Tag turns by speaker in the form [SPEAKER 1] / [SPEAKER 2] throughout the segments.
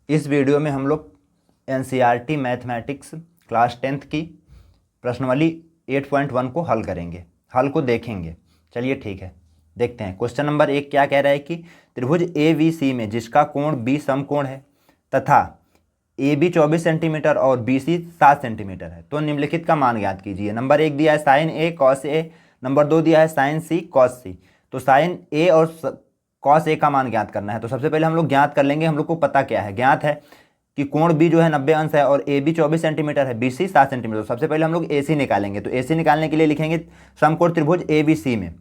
[SPEAKER 1] इस वीडियो में हम लोग एनसीईआरटी मैथमेटिक्स क्लास 10th की प्रश्नावली 8.1 को हल करेंगे, हल को देखेंगे। चलिए ठीक है, देखते हैं। क्वेश्चन नंबर 1 क्या कह रहा है कि त्रिभुज ए बी सी में जिसका कोण बी समकोण है तथा ए बी 24 सेंटीमीटर और बी सी 7 सेंटीमीटर है, तो निम्नलिखित का मान ज्ञात कीजिए। नंबर 1 दिया है sign A cos A, number 2 दिया है साइन सी कॉस सी। तो साइन ए और कॉस ए का मान ज्ञात करना है। तो सबसे पहले हम लोग ज्ञात कर लेंगे, हम लोग को पता क्या है, ज्ञात है कि कोण बी जो है 90 अंश है और ए बी 24 सेंटीमीटर है, बी सी 7 सेंटीमीटर। तो सबसे पहले हम लोग ए सी निकालेंगे। तो ए सी निकालने के लिए लिखेंगे समकोण त्रिभुज ए बी सी में,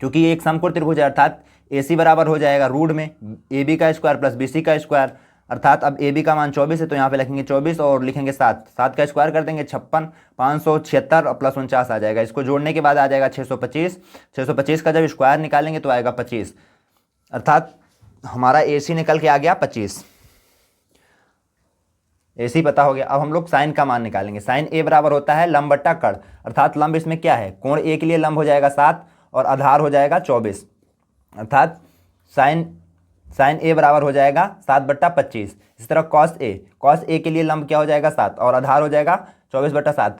[SPEAKER 1] क्योंकि ये एक समकोण त्रिभुज है, अर्थात ए सी बराबर हो जाएगा रूट में ए बी का स्क्वायर प्लस बी सी का स्क्वायर। अर्थात अब ए बी का मान 24 है, तो यहाँ पे लिखेंगे 24 और लिखेंगे 7, 7 का स्क्वायर कर देंगे 56, 576 और प्लस 49 आ जाएगा। इसको जोड़ने के बाद आ जाएगा 625। 625 का जब स्क्वायर निकालेंगे तो आएगा 25, अर्थात हमारा ए सी निकल के आ गया 25। ए सी पता हो गया। अब हम लोग साइन का मान निकालेंगे। साइन ए बराबर होता है लंब बट्टा कड़, अर्थात लंब इसमें क्या है, कोण ए के लिए लंब हो जाएगा 7 और आधार हो जाएगा 24, अर्थात साइन ए बराबर हो जाएगा 7/25। इस तरह कॉस ए के लिए लंब क्या हो जाएगा 7 और आधार हो जाएगा 24/7।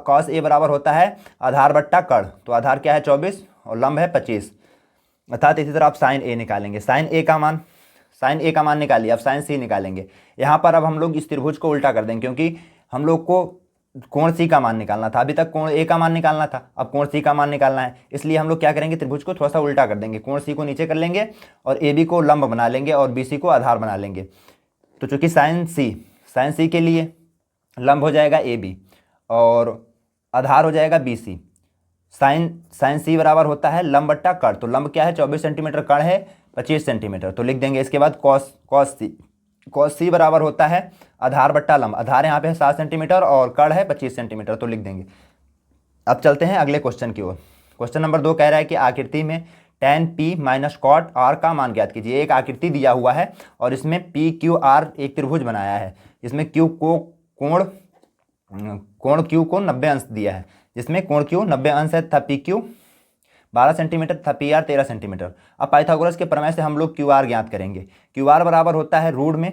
[SPEAKER 1] कॉस ए बराबर होता है आधार बट्टा कड़, तो आधार क्या है 24 और लंब है 25, अर्थात इसी तरह आप साइन ए निकालेंगे। साइन ए का मान निकालिए। अब साइन सी निकालेंगे। यहाँ पर अब हम लोग इस त्रिभुज को उल्टा कर देंगे, क्योंकि हम लोग को कोण सी का मान निकालना था, अभी तक कोण ए का मान निकालना था, अब कोण सी का मान निकालना है। इसलिए हम लोग क्या करेंगे, त्रिभुज को थोड़ा सा उल्टा कर देंगे। कोण सी को नीचे कर लेंगे और ए बी को लंब बना लेंगे और बी सी को आधार बना लेंगे। तो चूंकि साइन सी के लिए लंब हो जाएगा ए बी और आधार हो जाएगा बी सी। साइन सी बराबर होता है लंब बट्टा कड़, तो लंब क्या है 24 सेंटीमीटर, कड़ है 25 सेंटीमीटर, तो लिख देंगे। इसके बाद कॉस सी बराबर होता है आधार बट्टा लंब, आधार यहाँ पे है 7 सेंटीमीटर और कड़ है 25 सेंटीमीटर, तो लिख देंगे। अब चलते हैं अगले क्वेश्चन की ओर। क्वेश्चन नंबर 2 कह रहा है कि आकृति में tan p minus cot r का मान ज्ञात कीजिए। एक आकृति दिया हुआ है और इसमें पी क्यू आर एक त्रिभुज बनाया है। इसमें कोण क्यू को 90 अंश दिया है, जिसमें कोण क्यू 90 अंश है तथा पी क्यू 12 सेंटीमीटर तथा पी आर 13 सेंटीमीटर। अब पाइथागोरस के प्रमेय से हम लोग क्यू आर ज्ञात करेंगे। क्यू आर बराबर होता है रूट में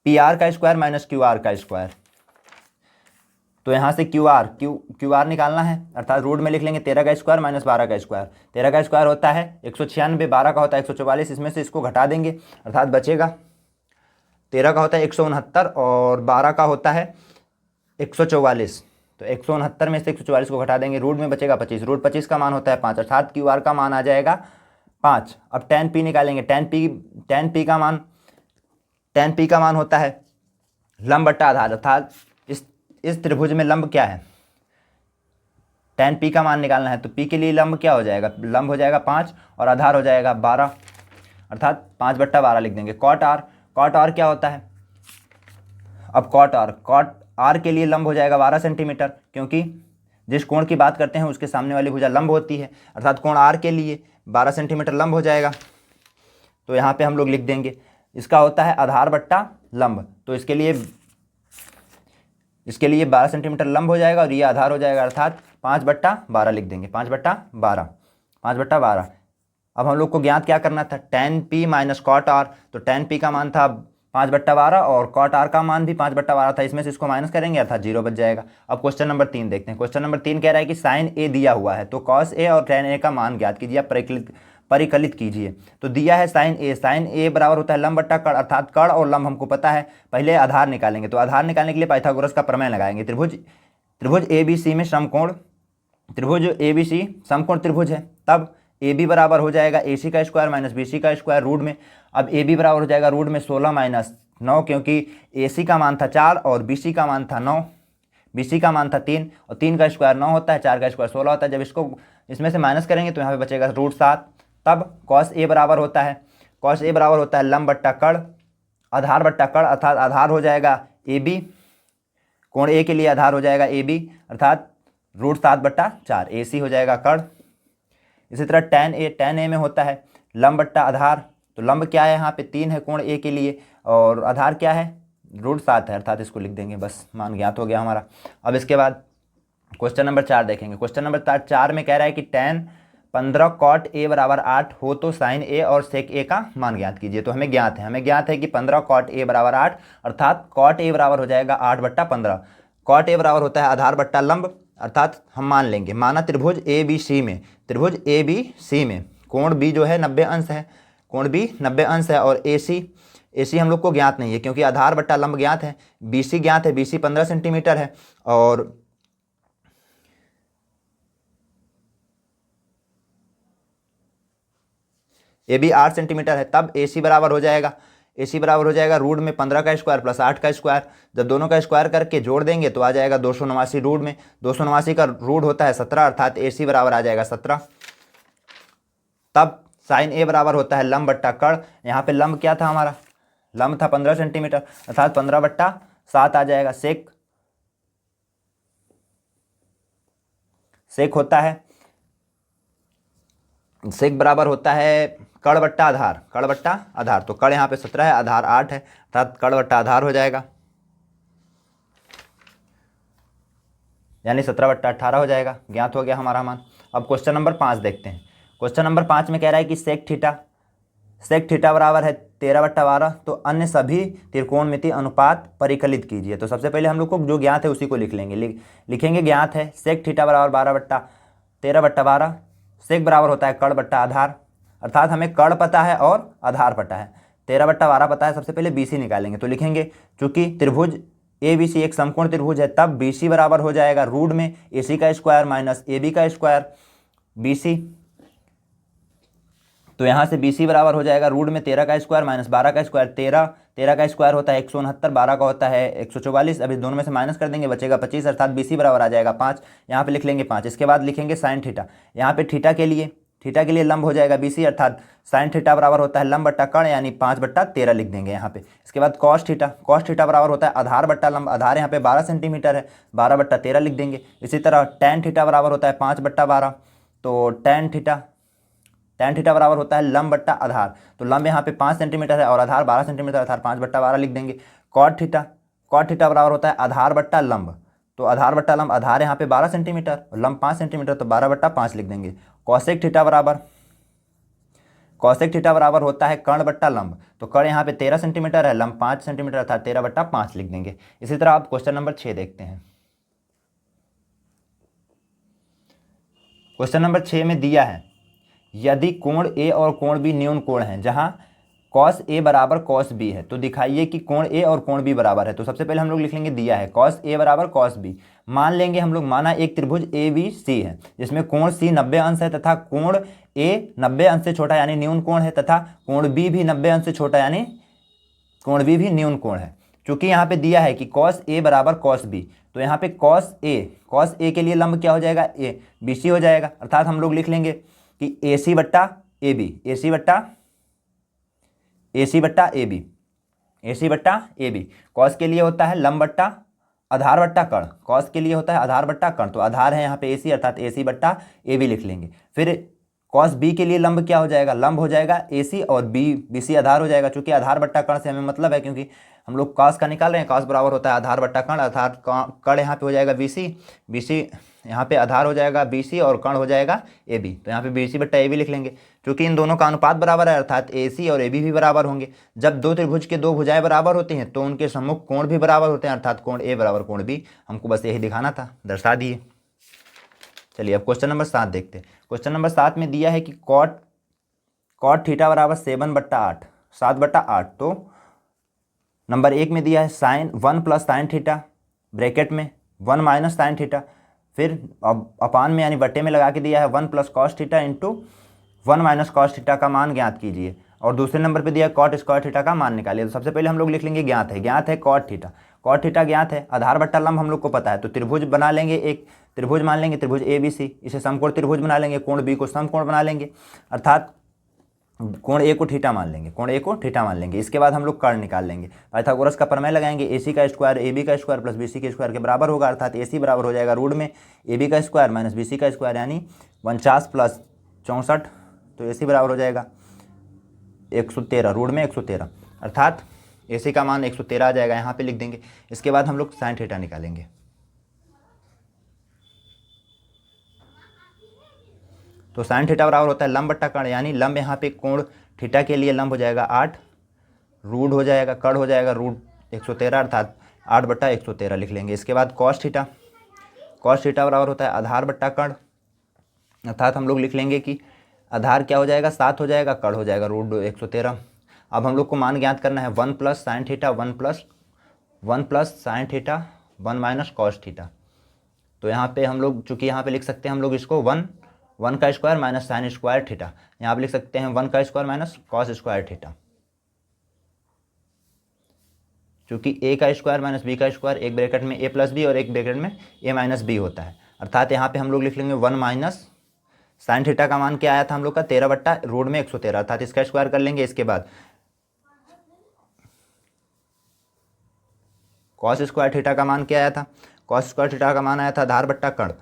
[SPEAKER 1] पी आर का स्क्वायर माइनस क्यू आर का स्क्वायर। तो यहाँ से क्यू आर निकालना है, अर्थात रूट में लिख लेंगे 13 का स्क्वायर माइनस 12 का स्क्वायर। 13 का स्क्वायर होता है 196, 12 का होता है 144, इसमें से इसको घटा देंगे, अर्थात बचेगा 13 का होता है 169 और 12 का होता है 144। तो 169 में से 144 को घटा देंगे, रूट में बचेगा 25, रूट 25 का मान होता है 5, अर्थात क्यू आर का मान आ जाएगा 5। अब tan p निकालेंगे। tan p का मान होता है लंब बट्टा आधार, अर्थात इस त्रिभुज में लंब क्या है, tan p का मान निकालना है। तो p के लिए लंब क्या हो जाएगा, लंब हो जाएगा 5 और आधार हो जाएगा 12, अर्थात 5/12 लिख देंगे। कॉट आर क्या होता है, अब कॉट आर के लिए लंब हो जाएगा 12 सेंटीमीटर, क्योंकि जिस कोण की बात करते हैं उसके सामने वाली भुजा लंब होती है, अर्थात कोण आर के लिए 12 सेंटीमीटर लंब हो जाएगा। तो यहाँ पे हम लोग लिख देंगे इसका होता है आधार बट्टा लंब, तो इसके लिए 12 सेंटीमीटर लंब हो जाएगा और ये आधार हो जाएगा, अर्थात 5/12 लिख देंगे। 5/12। अब हम लोग को ज्ञात क्या करना था, tan p minus cot r. तो tan p का मान था 5/12 और कॉट आर का मान भी 5/12 था, इसमें से इसको माइनस करेंगे, अर्थात 0 बच जाएगा। अब क्वेश्चन नंबर 3 देखते हैं। क्वेश्चन नंबर 3 कह रहा है कि साइन ए दिया हुआ है, तो कॉस ए और tan ए का मान ज्ञात कीजिए, परिकलित कीजिए। तो दिया है साइन ए बराबर होता है लंब बट्टा कड़, अर्थात कड़ और लंब हमको पता है। पहले आधार निकालेंगे, तो आधार निकालने के लिए पाइथागोरस का प्रमेय लगाएंगे। त्रिभुज ए बी सी में समकोण त्रिभुज है, तब ए बी बराबर हो जाएगा ए सी का स्क्वायर माइनस बी सी का स्क्वायर रूट में। अब ए बी बराबर हो जाएगा रूट में 16 माइनस 9, क्योंकि ए सी का मान था 4 और बी सी का मान था 9, बी सी का मान था 3 और 3 का स्क्वायर 9 होता है, 4 का स्क्वायर 16 होता है। जब इसको इसमें से माइनस करेंगे तो यहाँ पे बचेगा रूट 7। तब कॉस ए बराबर होता है लंब बट्टा कड़, आधार बट्टा कड़, अर्थात आधार हो जाएगा ए बी, कोण ए के लिए आधार हो जाएगा ए बी, अर्थात रूट 7/4, ए सी हो जाएगा कड़। इसी तरह tan ए में होता है लंब बट्टा आधार, तो लंब क्या है यहाँ पे 3 है कोण ए के लिए और आधार क्या है रूट 7 है, अर्थात इसको लिख देंगे, बस मान ज्ञात हो गया हमारा। अब इसके बाद क्वेश्चन नंबर 4 देखेंगे। क्वेश्चन नंबर 4 में कह रहा है कि tan 15 कॉट ए बराबर 8 हो तो साइन ए और सेक ए का मान ज्ञात कीजिए। तो हमें ज्ञात है कि 15 कॉट ए बराबर 8, अर्थात कॉट ए बराबर हो जाएगा 8/15। कॉट ए बराबर होता है आधार बट्टा लंब, अर्थात हम मान लेंगे, माना त्रिभुज ए बी सी में कोण बी जो है 90 अंश है, कोण बी 90 अंश है, और ए सी हम लोग को ज्ञात नहीं है क्योंकि आधार बट्टा लंब ज्ञात है। बी सी ज्ञात है, बी सी 15 सेंटीमीटर है, और ए बी 8 सेंटीमीटर है। तब ए सी बराबर हो जाएगा रूट में 15 का स्क्वायर प्लस 8 का स्क्वायर। जब दोनों का स्क्वायर करके जोड़ देंगे तो आ जाएगा 289 रूट में, 289 का रूट होता है 17, अर्थात ए सी बराबर आ जाएगा 17। तब साइन ए बराबर होता है लंब बट्टा कर्ण। यहाँ पे लंब क्या था हमारा, लंब था 15 सेंटीमीटर, अर्थात 15/7 आ जाएगा। सेक होता है, सेक बराबर होता है कर्ण बट्टा आधार। तो कर्ण यहाँ पे 17 है, आधार 8 है, अर्थात कर्ण बट्टा आधार हो जाएगा, यानी 17/18 हो जाएगा। ज्ञात हो गया हमारा मान। अब क्वेश्चन नंबर 5 देखते हैं। क्वेश्चन नंबर 5 में कह रहा है कि सेक थीटा बराबर है 13/12, तो अन्य सभी त्रिकोणमिति अनुपात परिकलित कीजिए। तो सबसे पहले हम लोग को जो ज्ञात है उसी को लिख लेंगे। लिखेंगे ज्ञात है सेक थीटा बराबर 13/12, सेक बराबर होता है कर्ण बट्टा आधार, अर्थात हमें कर्ण पता है और आधार पता है, 13/12 पता है। सबसे पहले बी सी निकालेंगे, तो लिखेंगे चूंकि त्रिभुज ए बी सी एक समकोण त्रिभुज है, तब बी सी बराबर हो जाएगा रूट में ए सी का स्क्वायर माइनस ए बी का स्क्वायर, बी सी। तो यहाँ से बी सी बराबर हो जाएगा रूट में 13 का स्क्वायर माइनस 12 का स्क्वायर। 13 का स्क्वायर होता है 169, 12 का होता है 144। अभी दोनों में से माइनस कर देंगे, बचेगा 25, अर्थात बी सी बराबर आ जाएगा 5। यहाँ पे लिख लेंगे 5। इसके बाद लिखेंगे साइन थीटा। यहाँ पे थीटा के लिए लंब हो जाएगा बी सी, अर्थात साइन थीटा बराबर होता है लंब बट्टा कर्ण, यानी 5/13 लिख देंगे यहाँ पे। इसके बाद कॉस थीटा बराबर होता है आधार बट्टा लंब, आधार यहाँ पे 12 सेंटीमीटर है, 12/13 लिख देंगे। इसी तरह टेन थीटा बराबर होता है 5/12, तो टेन थीटा बराबर होता है लंब बट्टा आधार। तो लंब यहाँ पे 5 सेंटीमीटर है और आधार 12 सेंटीमीटर, अर्थात 5/12 लिख देंगे। कॉट थीटा बराबर होता है आधार बट्टा लंब, तो आधार बट्टा लंब, आधार यहाँ पे 12 सेंटीमीटर और लंब 5 सेंटीमीटर, तो 12/5 लिख देंगे। कॉसेक थीटा बराबर होता है कर्ण बट्टा लंब, तो कर्ण यहाँ पे 13 सेंटीमीटर है, लंब 5 सेंटीमीटर, अर्थात 13/5 लिख देंगे। इसी तरह आप क्वेश्चन नंबर 6 देखते हैं। क्वेश्चन नंबर 6 में दिया है यदि कोण ए और कोण बी न्यून कोण हैं, जहां कॉस ए बराबर कॉस बी है, तो दिखाइए कि कोण ए और कोण बी बराबर है। तो सबसे पहले हम लोग लिख लेंगे दिया है कॉस ए बराबर कॉस बी। मान लेंगे हम लोग, माना एक त्रिभुज ए बी सी है जिसमें कोण सी 90 अंश है तथा कोण ए 90 अंश से छोटा यानी न्यून कोण है, तथा कोण बी भी 90 अंश से छोटा यानी कोण बी भी न्यून कोण है। चूंकि यहाँ पे दिया है कि कॉस ए बराबर कॉस बी, तो यहाँ पे कॉस ए के लिए लंब क्या हो जाएगा, ए बी सी हो जाएगा, अर्थात हम लोग लिख लेंगे कि ए सी बट्टा ए बी। कॉस के लिए होता है लंब बट्टा आधार बट्टा कर्ण, कॉस के लिए होता है आधार बट्टा कर्ण, तो आधार है यहाँ पे ए सी, अर्थात ए सी बट्टा ए बी लिख लेंगे। फिर कॉस बी के लिए लंब क्या हो जाएगा, लंब हो जाएगा ए सी और बी सी आधार हो जाएगा। चूंकि आधार बट्टा कर्ण से हमें मतलब है, क्योंकि हम लोग कॉस का निकाल रहे हैं, कॉस बराबर होता है आधार बट्टा कर्ण, अर्थात कर्ण यहाँ पे हो जाएगा बी सी यहाँ पे आधार हो जाएगा बी सी और कर्ण हो जाएगा ए बी, तो यहाँ पे बी सी बट्टा ए बी लिख लेंगे। क्योंकि इन दोनों का अनुपात बराबर है, अर्थात ए सी और ए बी भी बराबर होंगे। जब दो त्रिभुज के दो भुजाएं बराबर होती हैं तो उनके सम्मुख कोण भी बराबर होते हैं, अर्थात कोण ए बराबर कोण बी। हमको बस यही दिखाना था, दर्शा दिए। चलिए अब क्वेश्चन नंबर 7 देखते हैं। क्वेश्चन नंबर 7 में दिया है कि कॉट थीटा बराबर 7/8। तो नंबर 1 में दिया है sine 1 plus sine theta, bracket में 1 माइनस साइन थीटा, फिर अपान में यानी बट्टे में लगा के दिया है 1 plus cos theta into 1 minus cos theta का मान ज्ञात कीजिए। और दूसरे नंबर पे दिया कॉट स्क्वायर थीटा का मान निकालिए। तो सबसे पहले हम लोग लिख लेंगे ज्ञात है कॉट थीटा ज्ञात है, आधार बट्टा लंब हम लोग को पता है, तो त्रिभुज बना लेंगे, एक त्रिभुज मान लेंगे, त्रिभुज ए बी सी, इसे समकोण त्रिभुज बना लेंगे, कोण बी को समकोण बना लेंगे, अर्थात कोण ए को थीटा मान लेंगे। इसके बाद हम लोग कर्ण निकाल लेंगे, पाइथागोरस का प्रमेय लगाएंगे, ए सी का स्क्वायर ए बी का स्क्वायर प्लस बी सी के स्क्वायर के बराबर होगा, अर्थात ए सी बराबर हो जाएगा रूट में ए बी का स्क्वायर माइनस बी सी का स्क्वायर, यानी 49 प्लस 64, तो ए सी बराबर हो जाएगा 113, रूट में 113, अर्थात ए सी का मान 113 आ जाएगा, यहाँ पे लिख देंगे। इसके बाद हम लोग साइन थीटा निकालेंगे। तो साइन थीटा बराबर होता है लंब बट्टा कर्ण, यानी लंब यहाँ पे कोण थीटा के लिए लंब हो जाएगा 8, रूट हो जाएगा कर्ण हो जाएगा रूट 113 अर्थात 8/113 लिख लेंगे। इसके बाद कॉस थीटा बराबर होता है आधार बट्टा कर्ण, अर्थात हम लोग लिख लेंगे कि आधार क्या हो जाएगा 7 हो जाएगा, कर्ण हो जाएगा रूट 113। अब हम लोग को मान ज्ञात करना है 1 plus sine theta 1 plus sine theta 1 minus cos theta. तो यहाँ पे हम लोग चूँकि यहाँ पे लिख सकते हैं हम लोग इसको 1 का square minus sine square theta, यहाँ पे लिख सकते हैं 1 का square minus cos square theta, चूँकि ए का स्क्वायर माइनस बी का स्क्वायर एक ब्रैकेट में ए प्लस बी और एक ब्रैकेट में ए माइनस बी होता है, अर्थात यहाँ पे हम लोग लिख लेंगे 1 माइनस साइन थीटा का मान क्या आया था हम लोग का 13/रूट में 113, अर्थात इसका स्क्वायर कर लेंगे। इसके बाद कॉस स्क्वायर थीटा का मान क्या आया था, कॉस स्क्वायर थीटा का मान आया था आधार बट्टा कर्ण,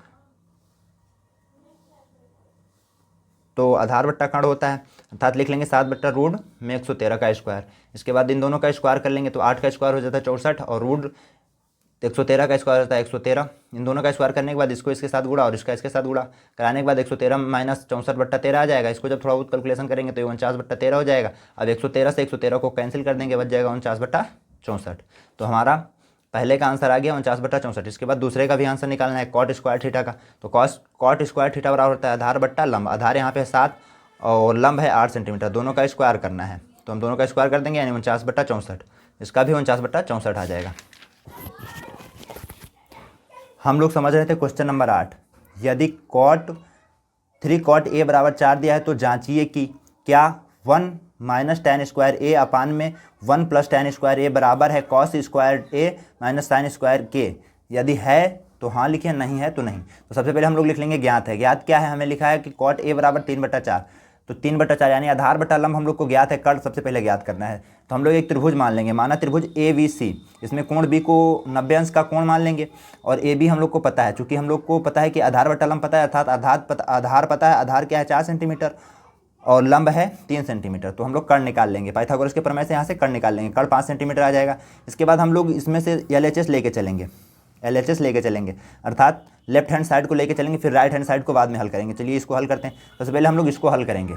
[SPEAKER 1] तो आधार बट्टा कर्ण होता है, अर्थात लिख लेंगे 7/रूट में 113 का स्क्वायर। इसके बाद इन दोनों का स्क्वायर कर लेंगे तो 8 का स्क्वायर हो जाता है 64 और रूट 113 का स्क्वायर होता है 113। इन दोनों का स्क्वायर करने के बाद इसको इसके साथ गुणा और इसका इसके साथ गुणा कराने के बाद 113 माइनस 64/13 आ जाएगा। इसको जब थोड़ा बहुत कैलकुलेशन करेंगे तो 49/13 हो जाएगा। अब 113 से 113 को कैंसिल कर देंगे, बच जाएगा 49/64। तो हमारा पहले का आंसर आ गया 49/64। इसके बाद दूसरे का भी आंसर निकालना है कॉट स्क्वायर थीटा का, तो कॉट स्क्वायर थीटा बराबर होता है आधार बट्टा लंब, आधार यहाँ पे 7 और लंब है 8 सेंटीमीटर, दोनों का स्क्वायर करना है, तो हम दोनों का स्क्वायर कर देंगे यानी 49/64, इसका भी 49/64 आ जाएगा। हम लोग समझ रहे थे क्वेश्चन नंबर 8, यदि थ्री कॉट ए बराबर 4 दिया है तो जांचिए कि क्या 1 माइनस टेन स्क्वायर ए अपान में 1 प्लस टेन स्क्वायर ए बराबर है कॉस स्क्वायर ए माइनस साइन स्क्वायर के। यदि है तो हाँ लिखिए, नहीं है तो नहीं। तो सबसे पहले हम लोग लिख लेंगे ज्ञात है। ज्ञात क्या है, हमें लिखा है कि कॉट ए बराबर 3/4, तो 3/4 यानी आधार बट्टा लंब हम लोग को ज्ञात है, कर्ण सबसे पहले ज्ञात करना है। तो हम लोग एक त्रिभुज मान लेंगे, माना त्रिभुज ए बी सी, इसमें कोण बी को 90 अंश का कोण मान लेंगे और ए बी हम लोग को पता है, चूंकि हम लोग को पता है कि आधार बट्टा लंब पता है, अर्थात आधार पता है, आधार क्या है 4 सेंटीमीटर और लंब है 3 सेंटीमीटर, तो हम लोग कर्ण निकाल लेंगे। पाइथागोरस के प्रमेय से यहाँ से कर्ण निकाल लेंगे, कर्ण 5 सेंटीमीटर आ जाएगा। इसके बाद हम लोग इसमें से LHS लेके चलेंगे, अर्थात लेफ्ट हैंड साइड को लेके चलेंगे, फिर राइट हैंड साइड को बाद में हल करेंगे। चलिए इसको हल करते हैं। सबसे पहले हम लोग इसको हल करेंगे।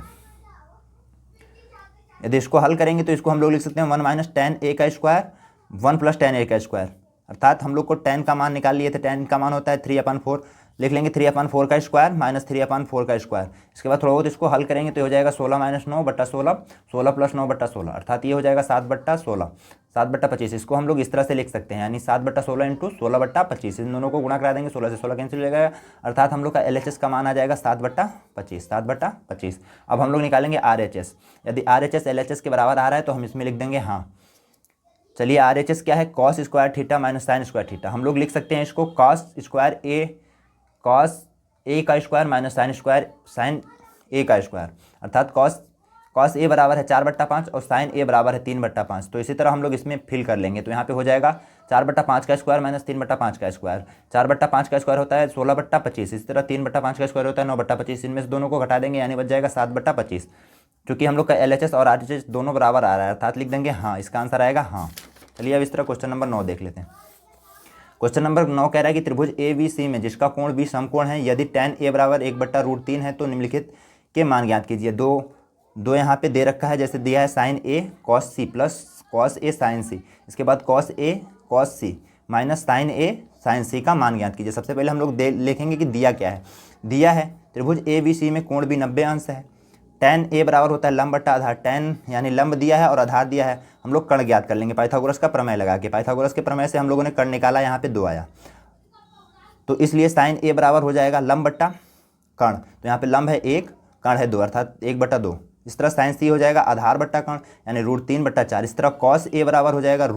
[SPEAKER 1] यदि इसको हल करेंगे तो इसको हम लोग लिख सकते हैं 1 माइनस टेन ए का स्क्वायर 1 प्लस टेन ए का स्क्वायर, अर्थात हम लोग को टेन का मान निकाल लिए थे, टेन का मान होता है 3/4, लिख लेंगे 3/4 का स्क्वायर माइनस 3/4 का स्क्वायर। इसके बाद थोड़ा बहुत इसको हल करेंगे तो हो जाएगा 16 माइनस 9/16, 16 प्लस 9/16, अर्थात ये हो जाएगा 7/16, 7/25। इसको हम लोग इस तरह से लिख सकते हैं, यानी 7/16 इंटू 16/25, इन दोनों को गुणा करा देंगे, 16 से 16 कैंसिल हो जाएगा, अर्थात हम लोग का LHS का मान आ जाएगा 7/25। अब हम लोग निकालेंगे RHS। यदि RHS LHS के बराबर आ रहा है तो हम इसमें लिख देंगे हाँ। चलिए RHS क्या है, cos square theta minus sine square theta. हम लोग लिख सकते हैं इसको कॉस ए का स्क्वायर माइनस साइन ए का स्क्वायर, अर्थात कॉस ए बराबर है 4/5 और साइन ए बराबर है 3/5। तो इसी तरह हम लोग इसमें फिल कर लेंगे, तो यहाँ पे हो जाएगा 4/5 का स्क्वायर माइनस 3/5 का स्क्वायर। 4/5 का स्क्वायर होता है 16/25, इसी तरह 3/5 का स्क्वायर होता है 9/25, इनमें से दोनों को घटा देंगे यानी बच जाएगा 7/25। क्योंकि हम लोग का LHS और RHS दोनों बराबर आ रहा है, अर्थात लिख देंगे हाँ, इसका आंसर आएगा हाँ। चलिए अब इस तरह क्वेश्चन नंबर 9 देख लेते हैं। क्वेश्चन नंबर 9 कह रहा है कि त्रिभुज ABC में जिसका कोण B समकोण है, यदि tan A बराबर 1/√3 है तो निम्नलिखित के मान ज्ञात कीजिए। दो यहाँ पे दे रखा है, जैसे दिया है sin A cos C plus cos A sin C, इसके बाद cos A cos C minus sin A sin C का मान ज्ञात कीजिए। सबसे पहले हम लोग लिखेंगे कि दिया क्या है। दिया है त्रिभुज ABC में कोण B 90 अंश है, tan A बराबर होता है लंब बट्टा आधार, tan यानी लंब दिया है और आधार दिया है, हम लोग कर्ण ज्ञात कर लेंगे पाइथागोरस का प्रमेय लगा के। पाइथागोरस के प्रमेय से हम लोगों ने कर्ण निकाला, यहाँ पे 2 आया, तो इसलिए sin A बराबर हो जाएगा लंब बट्टा कर्ण, तो यहाँ पे लंब है 1, कर्ण है 2, अर्थात 1/2। इस तरह sin C हो जाएगा आधार बट्टा कर्ण यानी √3/4। इस तरह cos A बराबर हो जाएगा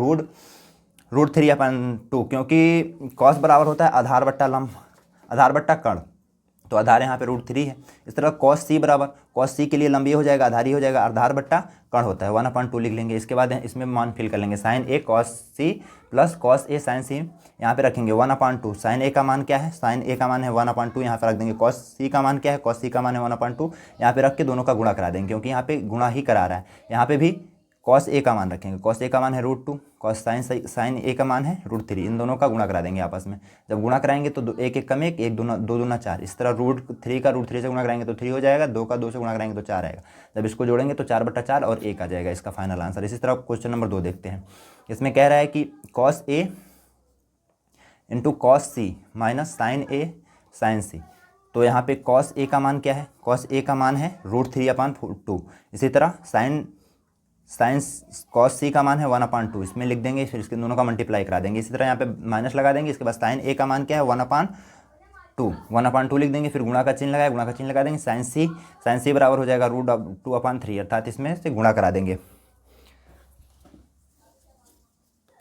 [SPEAKER 1] √3/2, क्योंकि cos बराबर होता है आधार बट्टा लंब, आधार बट्टा कर्ण, तो आधार यहाँ पे √3 है। इस तरह cos C के लिए लंब ये हो जाएगा, आधार ही हो जाएगा, आधार बट्टा कर्ण होता है 1/2 लिख लेंगे। इसके बाद इसमें मान फिल कर लेंगे, sin A cos C plus cos A sin C यहाँ पे रखेंगे 1/2। sin A का मान क्या है, sin A का मान है 1/2, यहाँ पे रख देंगे। cos C का मान क्या है, cos C का मान है 1/2, यहाँ पे रख के दोनों का गुणा करा देंगे, क्योंकि यहाँ पे गुणा ही करा रहा है। यहाँ पे भी कॉस ए का मान रखेंगे, कॉस ए का मान है √2, कॉस साइन ए का मान है √3, इन दोनों का गुणा करा देंगे आपस में। जब गुणा कराएंगे तो एक एक कम एक दूना 2 दूना 4, इस तरह √3 का √3 से गुणा कराएंगे तो 3 हो जाएगा, 2 का 2 से गुणा कराएंगे तो 4 आएगा। जब इसको जोड़ेंगे तो 4/4 और 1 आ जाएगा इसका फाइनल आंसर। इसी तरह क्वेश्चन नंबर 2 देखते हैं। इसमें कह रहा है कि cos A into cos C minus sign A sign सी। तो यहाँ पे कॉस ए का मान क्या है, कॉस ए का मान है √3/2। इसी तरह साइन कॉस सी का मान है 1/2, इसमें लिख देंगे, फिर इसके दोनों का मल्टीप्लाई करा देंगे। इसी तरह यहाँ पे माइनस लगा देंगे। इसके बाद साइन ए का मान क्या है 1/2 लिख देंगे, फिर गुणा का चिन्ह लगाए, गुणा का चिन्ह लगा देंगे। साइन सी बराबर हो जाएगा √2/3, अर्थात इसमें से गुणा करा देंगे।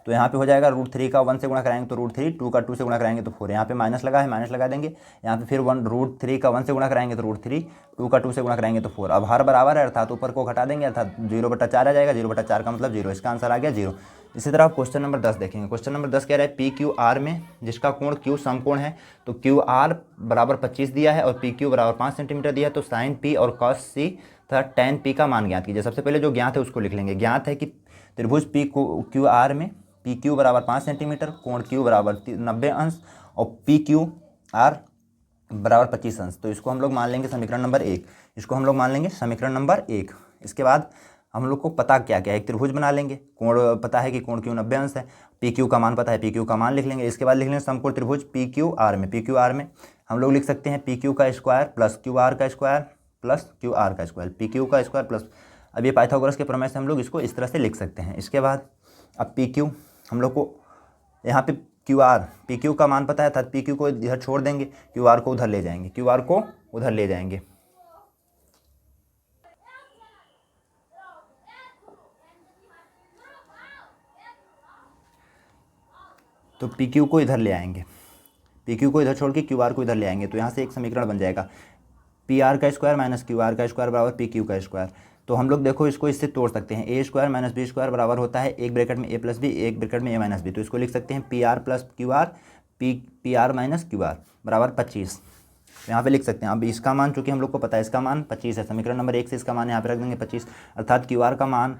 [SPEAKER 1] तो यहाँ पे हो जाएगा √3 का 1 से गुणा कराएंगे तो √3, 2 का 2 से गुणा कराएंगे तो 4। यहाँ पे माइनस लगा है, माइनस लगा देंगे। यहाँ पे फिर √3 का 1 से गुणा कराएंगे तो √3, 2 का 2 से गुणा कराएंगे तो 4। अब हर बराबर है, अर्थात ऊपर को घटा देंगे, अर्थात 0/4 आ जाएगा। 0/4 का मतलब 0, इसका आंसर आ गया 0। इसी तरह आप क्वेश्चन नंबर 10 देखेंगे। क्वेश्चन नंबर 10 कह रहा है PQR में जिसका कोण Q समकोण है, तो QR बराबर 25 दिया है और PQ बराबर 5 सेंटीमीटर दिया है। तो साइन P और कॉस C तथा tan P का मान ज्ञात कीजिए। सबसे पहले जो ज्ञात है उसको लिख लेंगे। ज्ञात है कि त्रिभुज PQR में PQ बराबर 5 सेंटीमीटर, कोण Q बराबर 90 अंश और PQR बराबर 25 अंश। तो इसको हम लोग मान लेंगे समीकरण नंबर 1। इसको हम लोग मान लेंगे समीकरण नंबर 1। इसके बाद हम लोग को पता क्या क्या है, एक त्रिभुज बना लेंगे। कोण पता है कि कोण Q 90 अंश है, PQ का मान पता है, PQ का मान लिख लेंगे। इसके बाद लिख लेंगे समकोण त्रिभुज PQR में हम लोग लिख सकते हैं PQ का स्क्वायर प्लस QR का स्क्वायर प्लस QR का स्क्वायर, PQ का स्क्वायर प्लस। अब ये पाइथागोरस के प्रमेय से हम लोग इसको इस तरह से लिख सकते हैं। इसके बाद अब PQ हम लोग को यहाँ पे PQ का मान पता है, अर्थात PQ को इधर छोड़ देंगे, QR को उधर ले जाएंगे, तो PQ को इधर ले आएंगे, PQ को इधर छोड़ के QR को इधर ले आएंगे। तो यहाँ से एक समीकरण बन जाएगा PR का स्क्वायर माइनस QR का स्क्वायर बराबर PQ का स्क्वायर। तो हम लोग देखो इसको इससे तोड़ सकते हैं। A square minus B square बराबर होता है एक ब्रैकेट में A प्लस B, एक ब्रैकेट में A माइनस B। तो इसको लिख सकते हैं PR plus QR, PR minus QR बराबर 25। यहाँ पे लिख सकते हैं। अब इसका मान चूंकि हम लोग को पता है, इसका मान 25 है, समीकरण नंबर 1 से इसका मान यहाँ पे रख देंगे 25, अर्थात QR का मान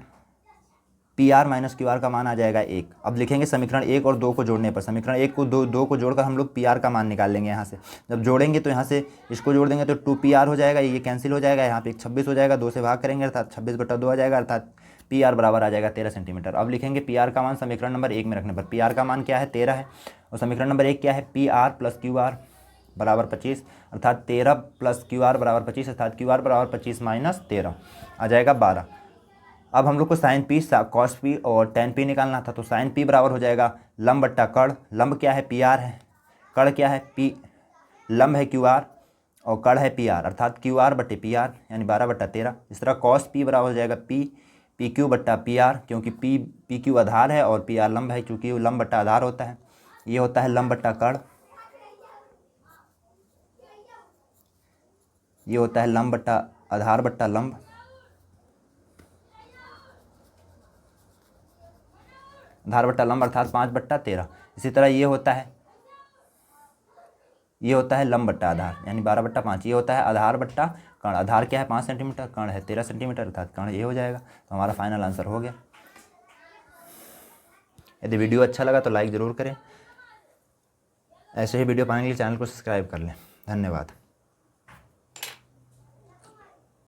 [SPEAKER 1] PR माइनस QR का मान आ जाएगा 1। अब लिखेंगे समीकरण 1 और 2 को जोड़ने पर, समीकरण 1 को 2 को जोड़कर हम लोग PR का मान निकाल लेंगे। यहाँ से जब जोड़ेंगे तो यहाँ से इसको जोड़ देंगे तो 2PR हो जाएगा, ये कैंसिल हो जाएगा। यहाँ पे 26 हो जाएगा, 2 से भाग करेंगे अर्थात 26/2 आ जाएगा, अर्थात PR बराबर आ जाएगा 13 सेंटीमीटर। अब लिखेंगे PR का मान समीकरण नंबर 1 में रखने पर, PR का मान क्या है 13 है, और समीकरण नंबर 1 क्या है PR प्लस QR बराबर 25, अर्थात 13 प्लस QR बराबर 25, अर्थात QR बराबर 25 माइनस 13 आ जाएगा 12। अब हम लोग को साइन P कॉस P और tan P निकालना था। तो साइन P बराबर हो जाएगा लंब बट्टा कड़, लंब क्या है PR है, कड़ क्या है P, लंब है QR और कड़ है PR, अर्थात QR बट्टे PR यानी 12/13। इस तरह कॉस P बराबर हो जाएगा PQ बट्टा PR, क्योंकि PQ आधार है और PR लंब है, क्योंकि लंब बट्टा आधार होता है। ये होता है लंब बट्टा कड़, ये होता है लंब बट्टा आधार बट्टा लंब, आधार बट्टा लंब अर्थात 5/13। इसी तरह ये होता है लंब बट्टा आधार यानी 12/5। ये होता है आधार बट्टा कर्ण, आधार क्या है 5 सेंटीमीटर, कर्ण है 13 सेंटीमीटर, अर्थात कर्ण ये हो जाएगा। तो हमारा फाइनल आंसर हो गया। यदि वीडियो अच्छा लगा तो लाइक ज़रूर करें, ऐसे ही वीडियो पाने के लिए चैनल को सब्सक्राइब कर लें। धन्यवाद।